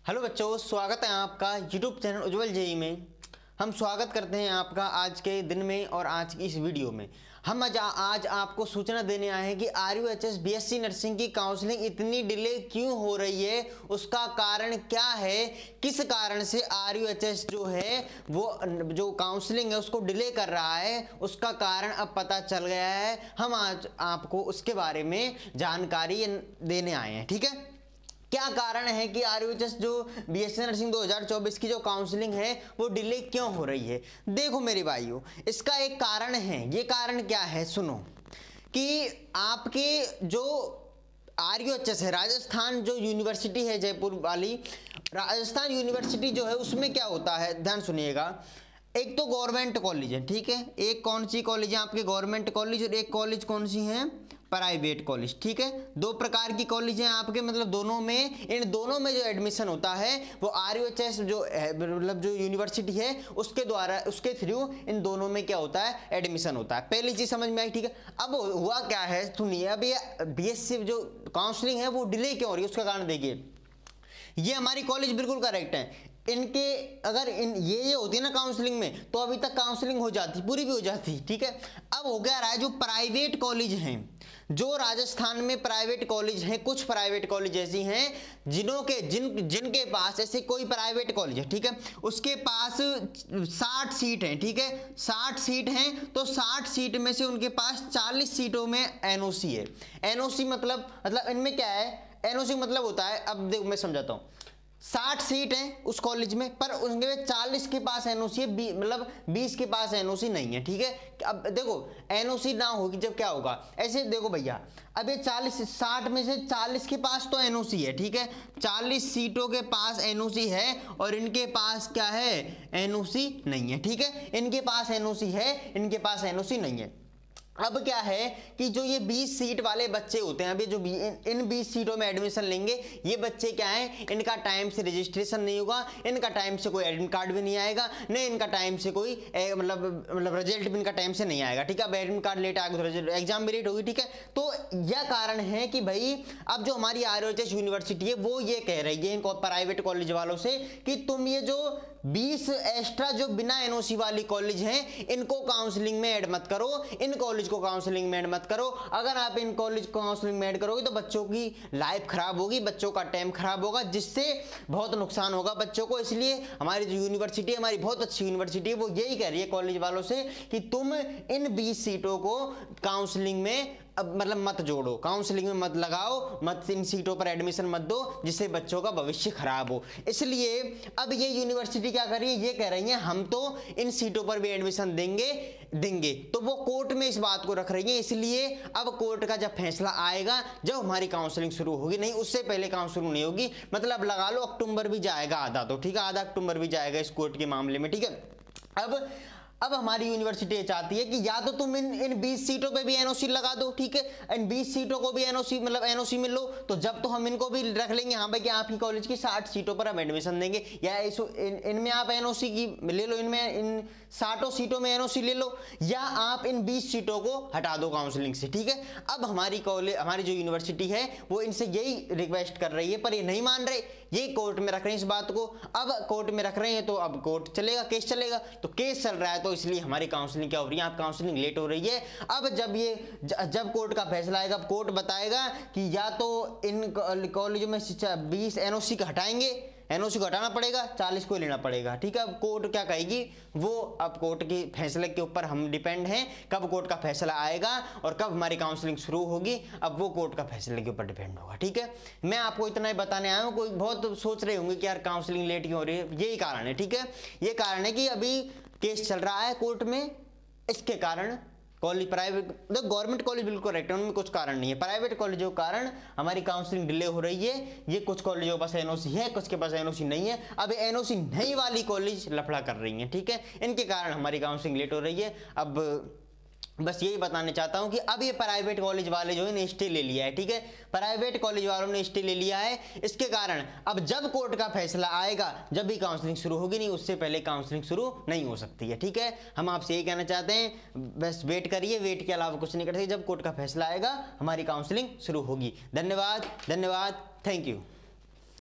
Hello बच्चों, स्वागत है आपका यूट्यूब चैनल उज्ज्वल जेई में। हम स्वागत करते हैं आपका आज के दिन में और आज की इस वीडियो में। हम आज आपको सूचना देने आए हैं कि RUHS BSc नर्सिंग की काउंसलिंग इतनी डिले क्यों हो रही है, उसका कारण क्या है, किस कारण से RUHS जो है वो जो काउंसलिंग है उसको डिले कर रहा है, उसका कारण अब पता चल गया है। हम आज आपको उसके बारे में जानकारी देने आए हैं। ठीक है, क्या कारण है कि RUHS जो BSc नर्सिंग 2024 की जो काउंसलिंग है वो डिले क्यों हो रही है। देखो मेरे भाइयों, इसका एक कारण है। ये कारण क्या है, सुनो कि आपके जो RUHS है, राजस्थान जो यूनिवर्सिटी है जयपुर वाली राजस्थान यूनिवर्सिटी जो है, उसमें क्या होता है, ध्यान सुनिएगा। एक तो गवर्नमेंट कॉलेज है, ठीक है, एक कौन सी कॉलेज है आपके, गवर्नमेंट कॉलेज, और एक कॉलेज कौन सी है, प्राइवेट कॉलेज। ठीक है, दो प्रकार की कॉलेज हैं आपके, मतलब दोनों में, इन दोनों में जो एडमिशन होता है वो RUHS जो मतलब जो यूनिवर्सिटी है उसके द्वारा, उसके थ्रू इन दोनों में क्या होता है, एडमिशन होता है। पहली चीज समझ में आई। ठीक है, अब हुआ क्या है, सुनिए। अब ये BSc जो काउंसलिंग है वो डिले क्यों हो रही है, उसका कारण देखिए। ये हमारी कॉलेज बिल्कुल करेक्ट है। इनके अगर ये होती है ना काउंसलिंग में, तो अभी तक काउंसलिंग हो जाती, पूरी भी हो जाती। ठीक है, अब हो क्या रहा है, जो प्राइवेट कॉलेज हैं, जो राजस्थान में प्राइवेट कॉलेज हैं, कुछ प्राइवेट कॉलेज ऐसी हैं जिनके पास, ऐसे कोई प्राइवेट कॉलेज है, ठीक है, उसके पास 60 सीट हैं। ठीक है, 60 सीट हैं, तो 60 सीट में से उनके पास 40 सीटों में NOC है। NOC मतलब इनमें क्या है, NOC मतलब होता है, अब देखो मैं समझाता हूँ। 60 सीट हैं उस कॉलेज में, पर उनके 40 के पास NOC है, मतलब 20 के पास NOC नहीं है। ठीक है, अब देखो NOC ना होगी जब क्या होगा, ऐसे देखो भैया, अब ये 60 में से 40 के पास तो NOC है। ठीक है, 40 सीटों के पास NOC है और इनके पास क्या है, NOC नहीं है। ठीक है, इनके पास NOC है, इनके पास NOC नहीं है। अब क्या है कि जो ये 20 सीट वाले बच्चे होते हैं, अभी जो इन 20 सीटों में एडमिशन लेंगे, ये बच्चे क्या हैं, इनका टाइम से रजिस्ट्रेशन नहीं होगा, इनका टाइम से कोई एडमिट कार्ड भी नहीं आएगा, नहीं इनका टाइम से कोई मतलब रिजल्ट भी इनका टाइम से नहीं आएगा। ठीक है, अब एडमिट कार्ड लेट आएगा तो एग्जाम भी लेट होगी। ठीक है, तो यह कारण है कि भाई अब जो हमारी RUHS यूनिवर्सिटी है वो ये कह रही है इनको प्राइवेट कॉलेज वालों से कि तुम ये जो 20 एक्स्ट्रा जो बिना NOC वाली कॉलेज हैं, इनको काउंसलिंग में ऐड मत करो, इन कॉलेज को काउंसलिंग में ऐड मत करो। अगर आप इन कॉलेज को काउंसलिंग में ऐड करोगे तो बच्चों की लाइफ खराब होगी, बच्चों का टाइम खराब होगा, जिससे बहुत नुकसान होगा बच्चों को। इसलिए हमारी जो यूनिवर्सिटी है, हमारी बहुत अच्छी यूनिवर्सिटी है, वो यही कह रही है कॉलेज वालों से कि तुम इन 20 सीटों को काउंसलिंग में मतलब मत जोड़ो, काउंसलिंग में मत लगाओ, मत इन सीटों पर एडमिशन मत दो, जिससे बच्चों का भविष्य खराब हो। इसलिए अब ये यूनिवर्सिटी क्या कर रही है, ये कह रही है हम तो इन सीटों पर भी एडमिशन देंगे, तो वो कोर्ट में इस बात को रख रही है। इसलिए अब कोर्ट का जब फैसला आएगा, जब हमारी काउंसलिंग शुरू होगी, नहीं उससे पहले काउंसलिंग नहीं होगी, मतलब लगा लो अक्टूबर भी जाएगा आधा, तो ठीक है, आधा अक्टूबर भी जाएगा इस कोर्ट के मामले में। ठीक है, अब हमारी यूनिवर्सिटी चाहती है कि या तो तुम इन 20 सीटों पे भी NOC लगा दो, ठीक है, इन 20 सीटों को भी NOC मिल लो, तो जब तो हम इनको भी रख लेंगे, हाँ भाई कि आपकी कॉलेज की 60 सीटों पर हम एडमिशन देंगे, या इनमें आप NOC की ले लो, इनमें इन 60 सीटों में NOC ले लो, या आप इन 20 सीटों को हटा दो काउंसलिंग से। ठीक है, अब हमारी जो यूनिवर्सिटी है वो इनसे यही रिक्वेस्ट कर रही है, पर ये नहीं मान रहे, ये कोर्ट में रख रहे हैं इस बात को। अब कोर्ट में रख रहे हैं तो अब कोर्ट चलेगा, केस चलेगा, तो केस चल रहा है, तो इसलिए हमारी काउंसलिंग क्या हो रही है, आप काउंसलिंग लेट हो रही है। अब जब कोर्ट का फैसला आएगा, कोर्ट बताएगा कि या तो इन कॉलेजों में 20 NOC का हटाएंगे, NOC को हटाना पड़ेगा, 40 को लेना पड़ेगा। ठीक है, अब कोर्ट क्या कहेगी, वो अब कोर्ट के फैसले के ऊपर हम डिपेंड हैं, कब कोर्ट का फैसला आएगा और कब हमारी काउंसलिंग शुरू होगी, अब वो कोर्ट का फैसले के ऊपर डिपेंड होगा। ठीक है, मैं आपको इतना ही बताने आया हूँ। कोई बहुत सोच रहे होंगे कि यार काउंसलिंग लेट क्यों हो रही है, यही कारण है। ठीक है, ये कारण है कि अभी केस चल रहा है कोर्ट में, इसके कारण कॉलेज प्राइवेट, गवर्नमेंट कॉलेज बिल्कुल करेक्ट है, उनमें कुछ कारण नहीं है। प्राइवेट कॉलेजों के कारण हमारी काउंसलिंग डिले हो रही है। ये कुछ कॉलेजों के पास NOC है, कुछ के पास NOC नहीं है। अब NOC नहीं वाली कॉलेज लफड़ा कर रही है, ठीक है, इनके कारण हमारी काउंसलिंग लेट हो रही है। अब बस यही बताने चाहता हूं कि अब ये प्राइवेट कॉलेज वाले जो है स्टे ले लिया है। ठीक है, प्राइवेट कॉलेज वालों ने स्टे ले लिया है, इसके कारण अब जब कोर्ट का फैसला आएगा, जब भी काउंसलिंग शुरू होगी, नहीं उससे पहले काउंसलिंग शुरू नहीं हो सकती है। ठीक है, हम आपसे यही कहना चाहते हैं, बस वेट करिए, वेट के अलावा कुछ नहीं कर सकते। जब कोर्ट का फैसला आएगा हमारी काउंसलिंग शुरू होगी। धन्यवाद, धन्यवाद, थैंक यू।